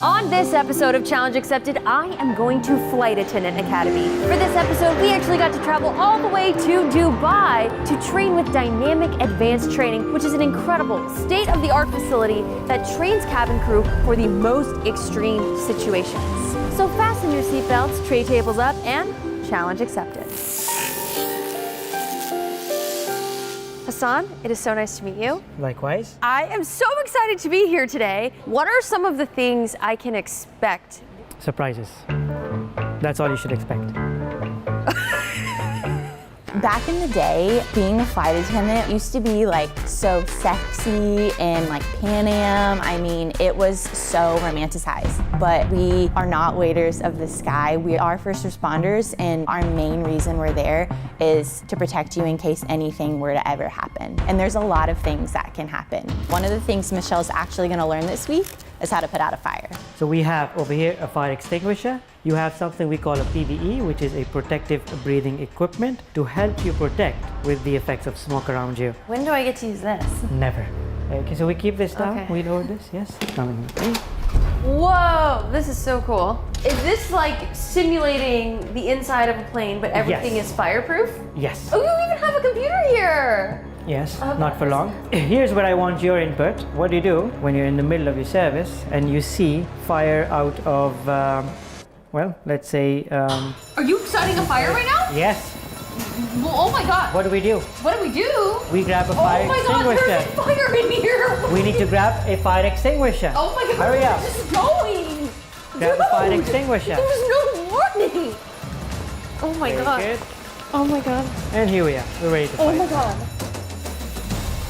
On this episode of Challenge Accepted, I am going to Flight Attendant Academy. For this episode, we actually got to travel all the way to Dubai to train with Dynamic Advanced Training, which is an incredible state-of-the-art facility that trains cabin crew for the most extreme situations. So fasten your seatbelts, tray tables up, and challenge accepted. Hassan, it is so nice to meet you. Likewise. I am so excited to be here today. What are some of the things I can expect? Surprises. That's all you should expect. Back in the day, being a flight attendant used to be like so sexy and like Pan Am. I mean, it was so romanticized. But we are not waiters of the sky. We are first responders, and our main reason we're there is to protect you in case anything were to ever happen. And there's a lot of things that can happen. One of the things Michelle's actually gonna learn this week is how to put out a fire. So we have over here a fire extinguisher. You have something we call a PBE, which is a protective breathing equipment to help you protect with the effects of smoke around you. When do I get to use this? Never. Okay, so we keep this down. Okay. We load this. Yes. Coming with me. Whoa, this is so cool. Is this like simulating the inside of a plane, but everything Yes. is fireproof? Yes. Oh, you even have a computer here. Yes, Oh, not for long. Here's where I want your input. What do you do when you're in the middle of your service and you see fire out of, well, let's say, Are you starting a fire right now? yes. Well, oh my God. What do we do? What do we do? We grab a fire Oh my God, extinguisher. there's a fire in here. We need to grab a fire extinguisher. Oh my God, Hurry where's up. this going? Grab a fire Dude, extinguisher. There's no warning. Oh my Very God. good. Oh my God. And here we are. We're ready to Oh fight. my God.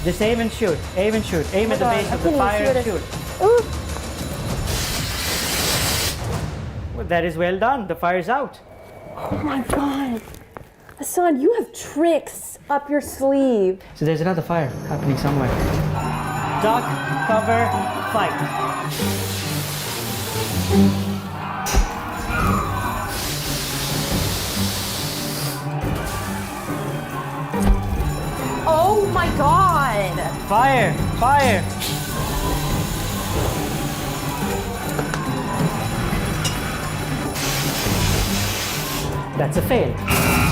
Just aim and shoot. Aim and shoot. Aim at the God, base I of the can't even fire see and what shoot. Ooh. Well, that is well done. The fire's out. Oh my God. Hassan, you have tricks up your sleeve. So there's another fire happening somewhere. Duck, cover, fight. Oh my God. Fire! Fire! That's a fail.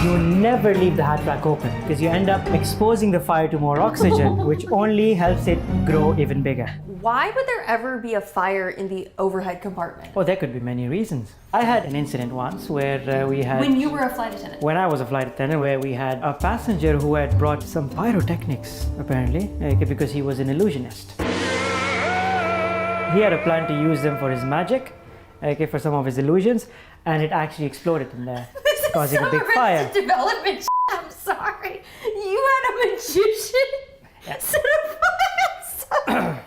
You never leave the hatch rack open because you end up exposing the fire to more oxygen, which only helps it grow even bigger. Why would there ever be a fire in the overhead compartment? Oh, there could be many reasons. I had an incident once where we had... When you were a flight attendant? When I was a flight attendant, where we had a passenger who had brought some pyrotechnics, apparently, because he was an illusionist. He had a plan to use them for his magic, for some of his illusions, and it actually exploded in there, causing a big fire. Development. I'm sorry. You had a magician set a fire.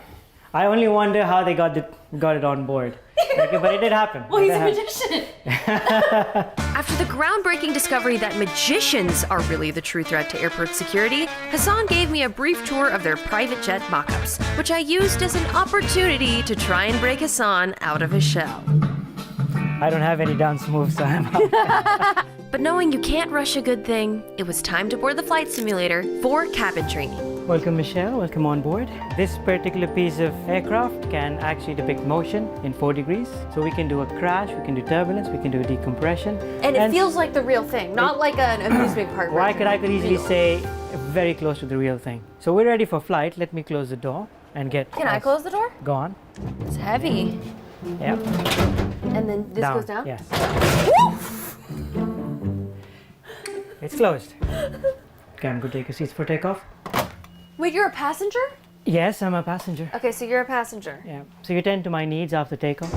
I only wonder how they got it on board. But it did happen. Well, he's It a did magician. After the groundbreaking discovery that magicians are really the true threat to airport security, Hassan gave me a brief tour of their private jet mock-ups, which I used as an opportunity to try and break Hassan out of his shell. I don't have any dance moves, so I'm out. But knowing you can't rush a good thing, it was time to board the flight simulator for cabin training. Welcome, Michelle. Welcome on board. This particular piece of aircraft can actually depict motion in 4 degrees. So we can do a crash, we can do turbulence, we can do a decompression. And it feels like the real thing, not like an amusement park. Well, I could easily Real. say very close to the real thing. So we're ready for flight. Let me close the door and get... Can I close the door? Go on. It's heavy. Yeah. And then this goes down? Yes. It's closed. Can go take your seats for takeoff. Wait, you're a passenger? Yes, I'm a passenger. Okay, so you're a passenger. Yeah. So you tend to my needs after takeoff.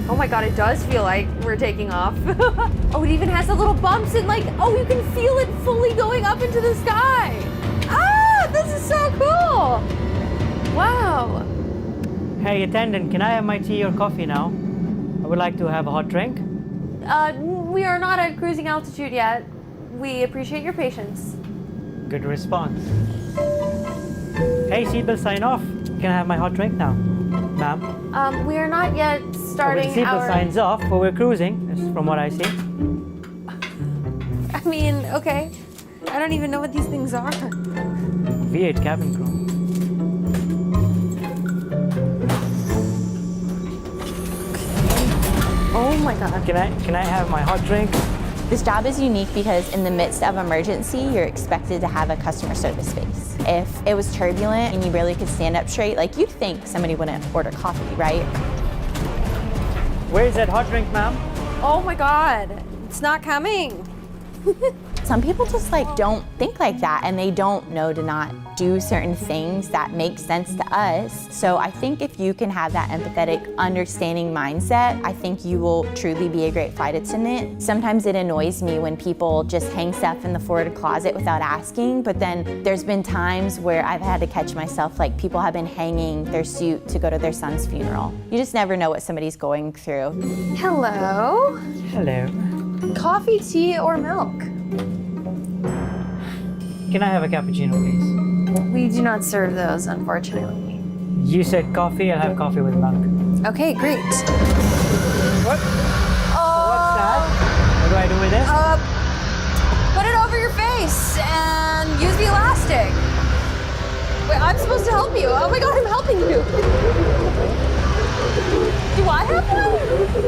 Oh my God, it does feel like we're taking off. Oh, it even has the little bumps and like, oh, you can feel it fully going up into the sky. Ah, this is so cool. Wow. Hey, attendant, can I have my tea or coffee now? I would like to have a hot drink. We are not at cruising altitude yet. We appreciate your patience. Good response. Hey, seatbelt sign off. Can I have my hot drink now, ma'am? We are not yet starting With the seatbelt our... signs off, but we're cruising, from what I see. I mean, okay. I don't even know what these things are. V8 cabin crew. Can I have my hot drink? This job is unique because in the midst of emergency, you're expected to have a customer service face. If it was turbulent and you barely could stand up straight, like you'd think somebody wouldn't order coffee, right? Where is that hot drink, ma'am? Oh my God, it's not coming. Some people just like don't think like that and they don't know to not do certain things that make sense to us. So I think if you can have that empathetic, understanding mindset, I think you will truly be a great flight attendant. Sometimes it annoys me when people just hang stuff in the forward closet without asking, but then there's been times where I've had to catch myself, like people have been hanging their suit to go to their son's funeral. You just never know what somebody's going through. Hello? Hello. Coffee, tea, or milk? Can I have a cappuccino, please? We do not serve those, unfortunately. You said coffee, I'll have coffee with milk. Okay, great. What? What's that? What do I do with this? Put it over your face and use the elastic. Wait, I'm supposed to help you. Oh my God, I'm helping you. Do I have one?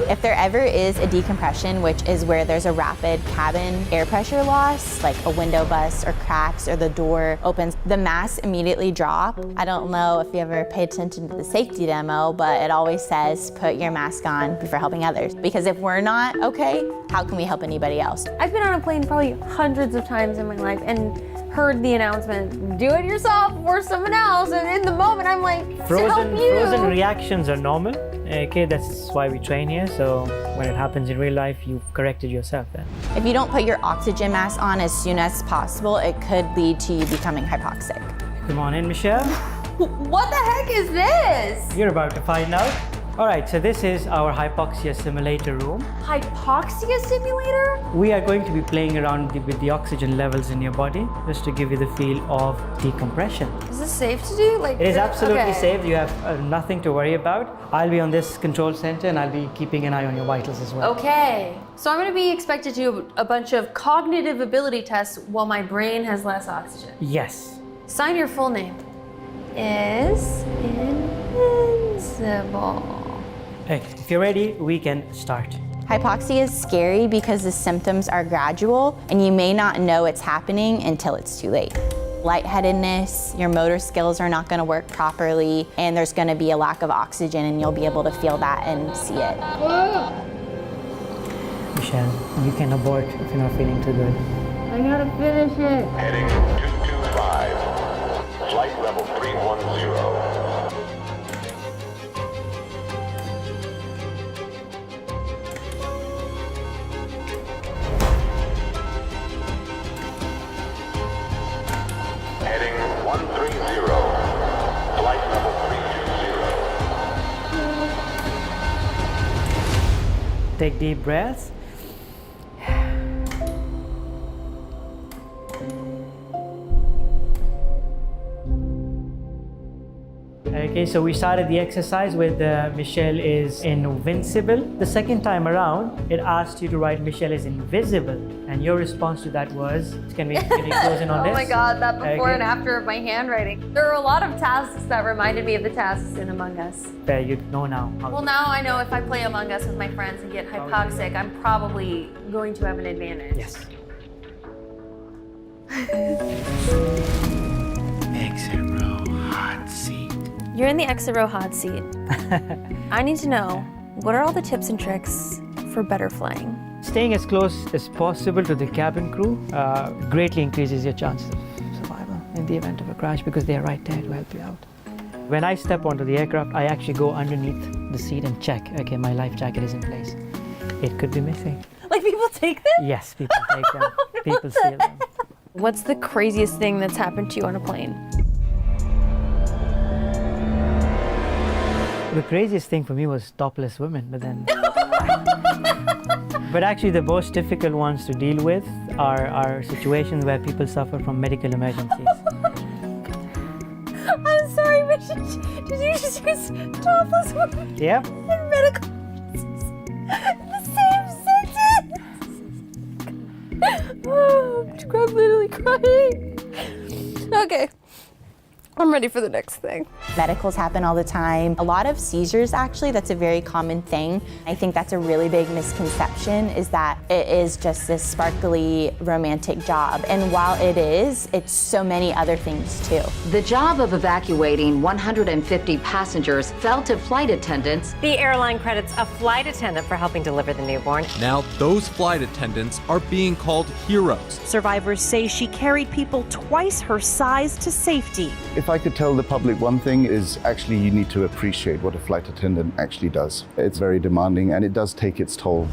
If there ever is a decompression, which is where there's a rapid cabin air pressure loss, like a window busts or cracks or the door opens, the masks immediately drop. I don't know if you ever pay attention to the safety demo, but it always says put your mask on before helping others. Because if we're not okay, how can we help anybody else? I've been on a plane probably hundreds of times in my life and heard the announcement, do it yourself or someone else, and in the moment I'm like, to help you. Frozen reactions are normal. Okay, that's why we train here. So when it happens in real life, you've corrected yourself then. If you don't put your oxygen mask on as soon as possible, it could lead to you becoming hypoxic. Come on in, Michelle. What the heck is this? You're about to find out. All right, so this is our hypoxia simulator room. Hypoxia simulator? We are going to be playing around with the oxygen levels in your body, just to give you the feel of decompression. Is this safe to do? Like, It is absolutely okay. safe. You have nothing to worry about. I'll be on this control center and I'll be keeping an eye on your vitals as well. Okay. So I'm going to be expected to do a bunch of cognitive ability tests while my brain has less oxygen. Yes. Sign your full name. Is invincible. Okay, if you're ready, we can start. Hypoxia is scary because the symptoms are gradual and you may not know it's happening until it's too late. Lightheadedness, your motor skills are not going to work properly, and there's going to be a lack of oxygen, and you'll be able to feel that and see it. Michelle, you can abort if you're not feeling too good. I gotta finish it. Heading 225, flight level 310. Heading 130, flight level 320. Take deep breaths. Okay, so we started the exercise with Michelle is invincible. The second time around, it asked you to write Michelle is invisible. And your response to that was, can we close in on this? Oh my God, that before Okay. and after of my handwriting. There are a lot of tasks that reminded me of the tasks in Among Us. Fair, you know now. how Well, to- now I know if I play Among Us with my friends and get hypoxic, I'm probably going to have an advantage. Yes. Exit row, hot seat. You're in the exit row hot seat. I need to know, what are all the tips and tricks for better flying? Staying as close as possible to the cabin crew greatly increases your chances of survival in the event of a crash because they are right there to help you out. When I step onto the aircraft, I actually go underneath the seat and check, okay, my life jacket is in place. It could be missing. Like people take them? Yes, people take them. People steal them. What's the craziest thing that's happened to you on a plane? The craziest thing for me was topless women, but then... But actually the most difficult ones to deal with are situations where people suffer from medical emergencies. I'm sorry, but did you just use topless women Yep. and medical emergencies in the same sentence? Oh, I'm literally crying. Okay, I'm ready for the next thing. Medicals happen all the time. A lot of seizures, actually, that's a very common thing. I think that's a really big misconception, is that it is just this sparkly romantic job. And while it is, it's so many other things too. The job of evacuating 150 passengers fell to flight attendants. The airline credits a flight attendant for helping deliver the newborn. Now, those flight attendants are being called heroes. Survivors say she carried people twice her size to safety. If I could tell the public one thing, is actually you need to appreciate what a flight attendant actually does. It's very demanding and it does take its toll.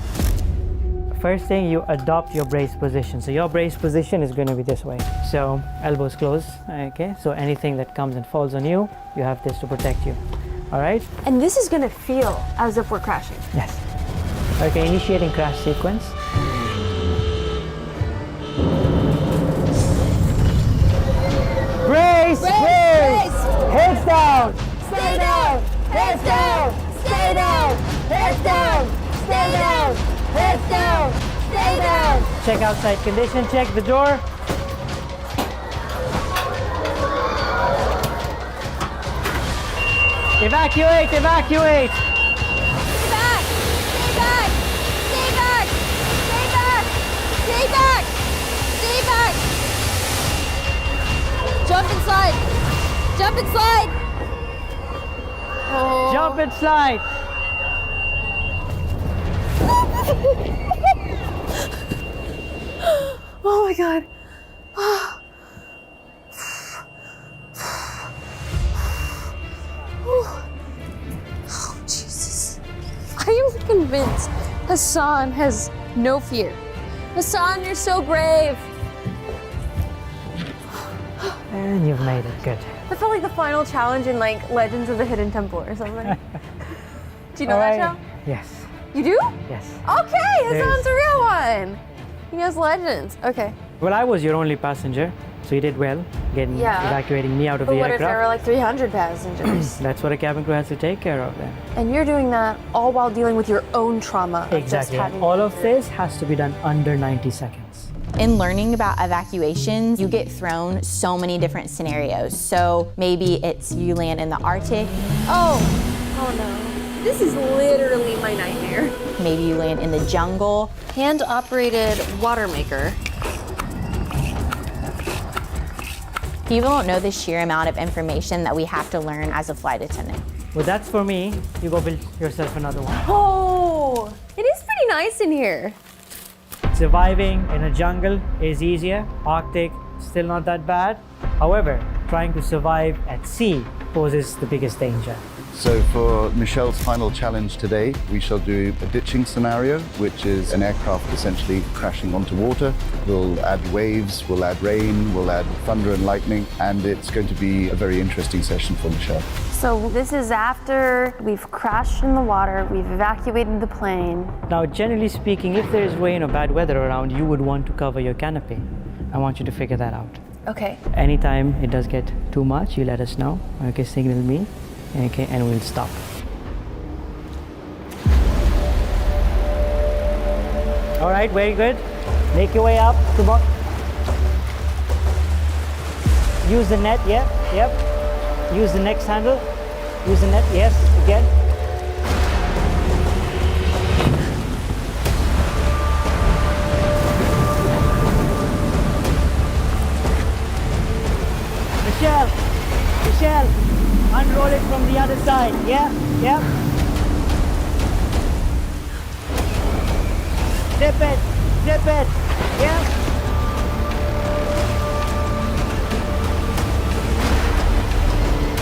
First thing, you adopt your brace position. So your brace position is going to be this way. So elbows close, okay? So anything that comes and falls on you, you have this to protect you, all right? And this is gonna feel as if we're crashing. Yes. Okay, initiating crash sequence. Brace! Brace! Heads down! Stay down! Heads down! Stay down! Heads down! Stay down! Heads down! Stay down! Check outside condition, check the door. Evacuate, evacuate! Stay back! Stay back! Stay back! Stay back! Stay back! Stay back! Jump and slide! Jump and slide! Oh. Jump and slide! Oh my god. Oh, Jesus. I am convinced Hassan has no fear. Hassan, you're so brave. And you've made it, good. I felt like the final challenge in like Legends of the Hidden Temple or something. Do you know All that right. show? Yes, You do? yes. Okay, There's- Hassan's a real one. He knows Legends. Okay. Well, I was your only passenger, so you did well getting evacuating me out of But the what if there were aircraft. like 300 passengers? That's what a cabin crew has to take care of then. And you're doing that all while dealing with your own trauma. Of Exactly. Just having All of this has to be done under 90 seconds. In learning about evacuations, you get thrown so many different scenarios. So maybe it's you land in the Arctic, Oh no. This is literally my nightmare. maybe you land in the jungle. Hand-operated water maker. People don't know the sheer amount of information that we have to learn as a flight attendant. Well, that's for me. You go build yourself another one. Oh, it is pretty nice in here. Surviving in a jungle is easier. Arctic, still not that bad. However, trying to survive at sea poses the biggest danger. So for Michelle's final challenge today, we shall do a ditching scenario, which is an aircraft essentially crashing onto water. We'll add waves, we'll add rain, we'll add thunder and lightning, and it's going to be a very interesting session for Michelle. So this is after we've crashed in the water, we've evacuated the plane. Now, generally speaking, if there is rain or bad weather around, you would want to cover your canopy. I want you to figure that out. Okay. Anytime it does get too much, you let us know. Okay, signal me. Okay, and we'll stop. All right, very good. Make your way up to use the net, yep. Use the next handle. Use the net, yes, again. Michelle, unroll it from the other side. Yeah. Zip it. Yeah.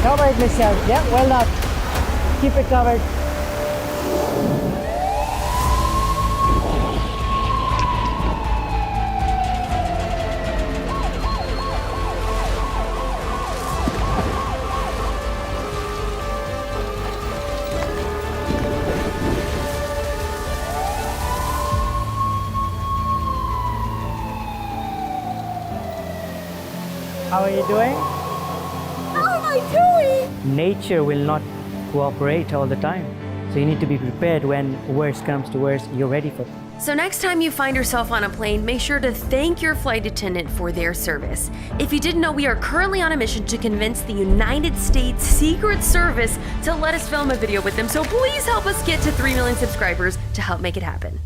Cover it, Michelle. Yeah, well done. Keep it covered. How are you doing? How am I doing? Nature will not cooperate all the time. So you need to be prepared when worst comes to worst, you're ready for it. So next time you find yourself on a plane, make sure to thank your flight attendant for their service. If you didn't know, we are currently on a mission to convince the United States Secret Service to let us film a video with them, so please help us get to 3 million subscribers to help make it happen.